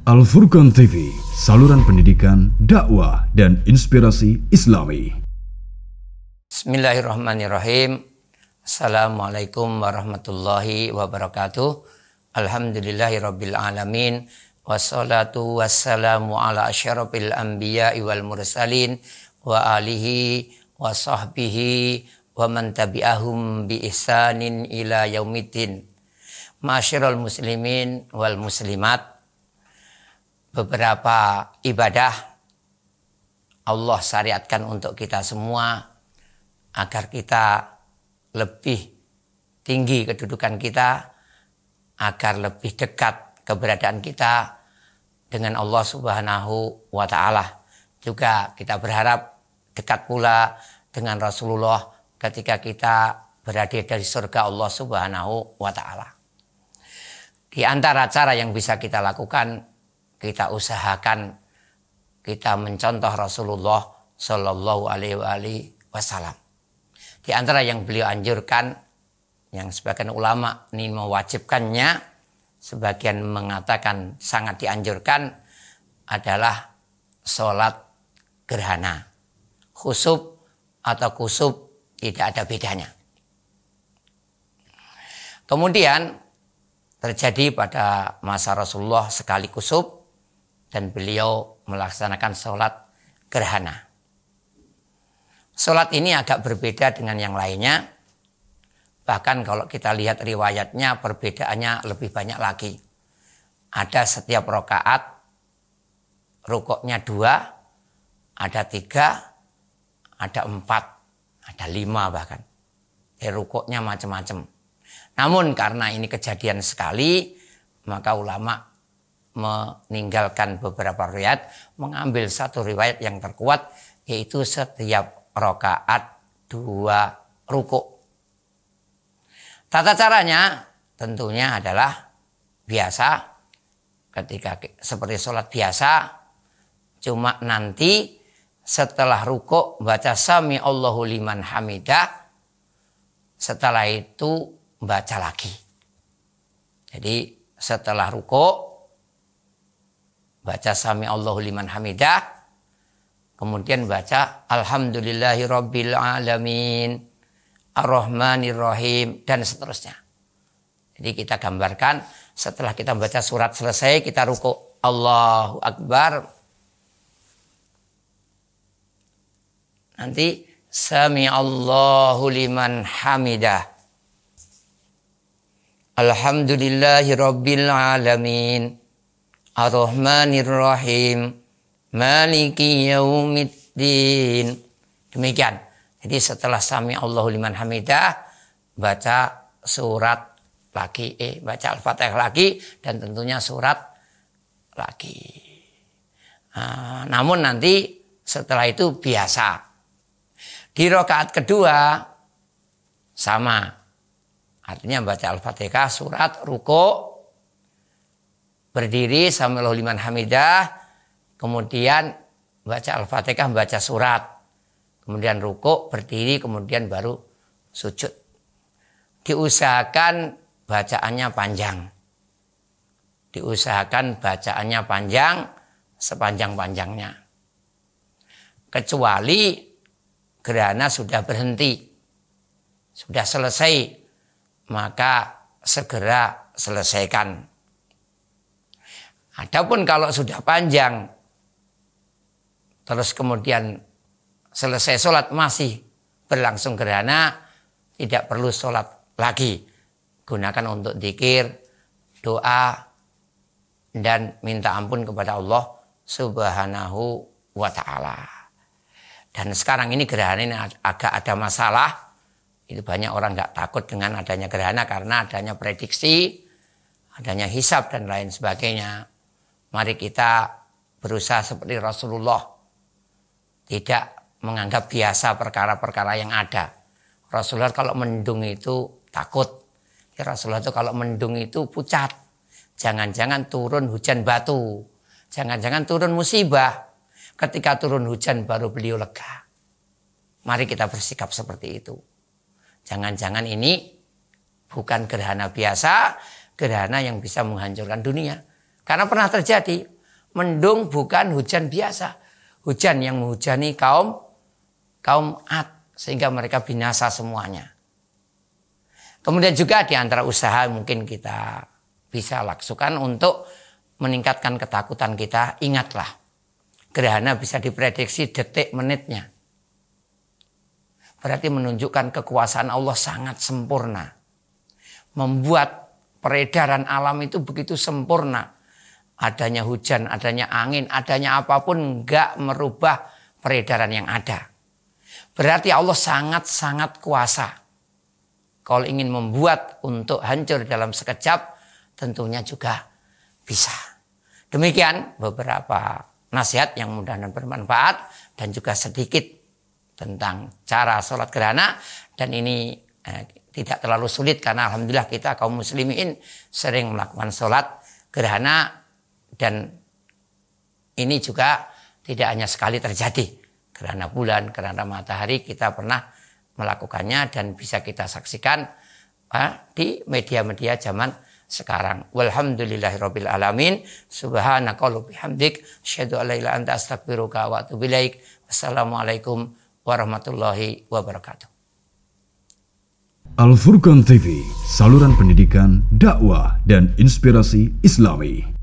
Al-Furqan TV, saluran pendidikan, dakwah, dan inspirasi Islami. Bismillahirrahmanirrahim. Assalamualaikum warahmatullahi wabarakatuh. Alhamdulillahirabbil alamin. Wassalatu wassalamu ala asyrafil anbiya'i wal mursalin wa alihi wa sahbihi wa man tabi'ahum bi ihsanin ila yaumiddin. Ma'asyiral muslimin wal muslimat. Beberapa ibadah Allah syariatkan untuk kita semua agar kita lebih tinggi kedudukan kita, agar lebih dekat keberadaan kita dengan Allah Subhanahu wa Ta'ala. Juga kita berharap dekat pula dengan Rasulullah ketika kita berada dari surga Allah Subhanahu wa Ta'ala. Di antara cara yang bisa kita lakukan, kita usahakan kita mencontoh Rasulullah Shallallahu Alaihi Wasallam. Di antara yang beliau anjurkan, yang sebagian ulama ini mewajibkannya, sebagian mengatakan sangat dianjurkan, adalah sholat gerhana. Khusuf atau kusuf tidak ada bedanya. Kemudian terjadi pada masa Rasulullah sekali kusuf, dan beliau melaksanakan sholat gerhana. Sholat ini agak berbeda dengan yang lainnya. Bahkan kalau kita lihat riwayatnya, perbedaannya lebih banyak lagi. Ada setiap rakaat, rukuknya 2, ada 3, ada 4, ada 5 bahkan. Rukuknya macam-macam. Namun karena ini kejadian sekali, maka ulama meninggalkan beberapa riwayat, mengambil satu riwayat yang terkuat, yaitu setiap rakaat 2 rukuk. Tata caranya tentunya adalah biasa, ketika seperti sholat biasa, cuma nanti setelah rukuk baca sami Allahu liman hamidah, setelah itu baca lagi. Jadi setelah rukuk baca sami Allahu liman hamidah, kemudian baca alhamdulillahirabbil alamin, arrahmanirrahim, dan seterusnya. Jadi kita gambarkan setelah kita baca surat selesai, kita rukuk, Allahu Akbar. Nanti sami Allahu liman hamidah, alhamdulillahirabbil alamin, Ar-Rahmanir-Rahim, Maliki Yaumiddin. Demikian. Jadi setelah sami Allahu liman hamidah, baca surat lagi, baca Al-Fatihah lagi, dan tentunya surat lagi. Namun nanti setelah itu biasa. Di rakaat kedua sama. Artinya baca Al-Fatihah, surat, rukuk, berdiri sami Allahu liman hamidah, kemudian baca Al-Fatihah, baca surat, kemudian rukuk, berdiri, kemudian baru sujud. Diusahakan bacaannya panjang. Diusahakan bacaannya panjang, sepanjang-panjangnya. Kecuali gerhana sudah berhenti, sudah selesai, maka segera selesaikan. Adapun kalau sudah panjang, terus kemudian selesai sholat masih berlangsung gerhana, tidak perlu sholat lagi. Gunakan untuk zikir, doa, dan minta ampun kepada Allah Subhanahu wa Ta'ala. Dan sekarang ini gerhana ini agak ada masalah. Itu banyak orang nggak takut dengan adanya gerhana karena adanya prediksi, adanya hisab dan lain sebagainya. Mari kita berusaha seperti Rasulullah, tidak menganggap biasa perkara-perkara yang ada. Rasulullah kalau mendung itu takut. Rasulullah itu kalau mendung itu pucat. Jangan-jangan turun hujan batu. Jangan-jangan turun musibah. Ketika turun hujan baru beliau lega. Mari kita bersikap seperti itu. Jangan-jangan ini bukan gerhana biasa, gerhana yang bisa menghancurkan dunia. Karena pernah terjadi, Mendung bukan hujan biasa. Hujan yang menghujani kaum Ad. Sehingga mereka binasa semuanya. Kemudian juga di antara usaha mungkin kita bisa lakukan untuk meningkatkan ketakutan kita. Ingatlah, gerhana bisa diprediksi detik menitnya. Berarti menunjukkan kekuasaan Allah sangat sempurna. Membuat peredaran alam itu begitu sempurna. Adanya hujan, adanya angin, adanya apapun enggak merubah peredaran yang ada. Berarti Allah sangat-sangat kuasa. Kalau ingin membuat untuk hancur dalam sekejap, tentunya juga bisa. Demikian beberapa nasihat yang mudah-mudahan bermanfaat dan juga sedikit tentang cara sholat gerhana. Dan ini tidak terlalu sulit karena alhamdulillah kita kaum muslimin sering melakukan sholat gerhana. Dan ini juga tidak hanya sekali terjadi. Gerhana bulan, gerhana matahari kita pernah melakukannya dan bisa kita saksikan di media-media zaman sekarang. Walhamdulillahirabbil alamin. Subhanakallahumma bihamdik asyhadu an la ilaha illa anta astaghfiruka wa atubu ilaik. Wassalamualaikum warahmatullahi wabarakatuh. Al Furqan TV, saluran pendidikan, dakwah dan inspirasi Islami.